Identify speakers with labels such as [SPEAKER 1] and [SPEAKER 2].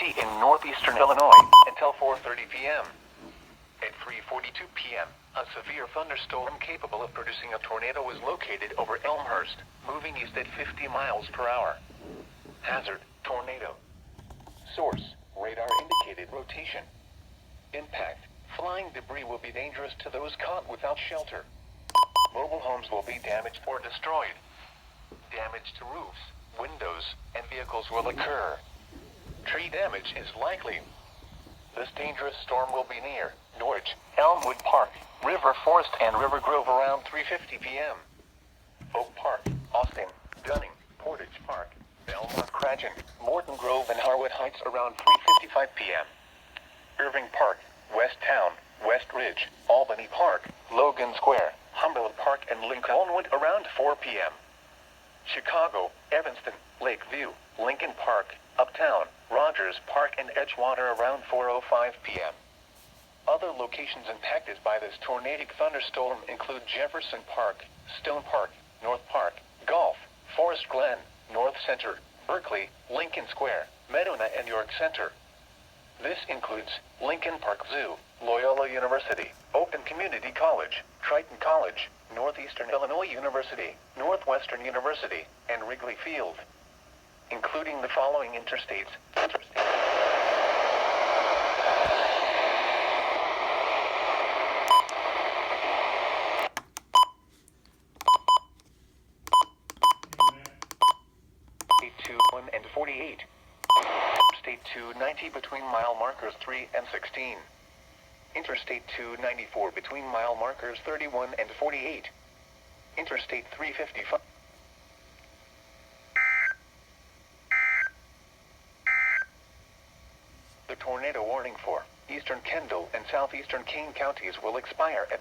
[SPEAKER 1] 350 in northeastern Illinois until 4:30 p.m. At 3:42 p.m., a severe thunderstorm capable of producing a tornado was located over Elmhurst, moving east at 50 miles per hour. Hazard, tornado. Source, radar indicated rotation. Impact, flying debris will be dangerous to those caught without shelter. Mobile homes will be damaged or destroyed. Damage to roofs, windows, and vehicles will occur. Tree damage is likely. This dangerous storm will be near Norwich, Elmwood Park, River Forest, and River Grove around 3:50 p.m. Oak Park, Austin, Dunning, Portage Park, Belmont Cragen, Morton Grove, and Harwood Heights around 3:55 p.m. Irving Park, West Town, West Ridge, Albany Park, Logan Square, Humboldt Park, and Lincolnwood around 4 p.m. Chicago, Evanston, Lakeview, Lincoln Park, Uptown, Rogers Park, and Edgewater around 4:05 p.m. Other locations impacted by this tornadic thunderstorm include Jefferson Park, Stone Park, North Park, Gulf, Forest Glen, North Center, Berkeley, Lincoln Square, Medina, and York Center. This includes Lincoln Park Zoo, Loyola University, Oakland Community College, Triton College, Northeastern Illinois University, Northwestern University, and Wrigley Field, including the following interstates. State 2 and 48. State 290 between mile markers 3 and 16. Interstate 294 between mile markers 31 and 48. Interstate 355. The tornado warning for eastern Kendall and southeastern Kane counties will expire at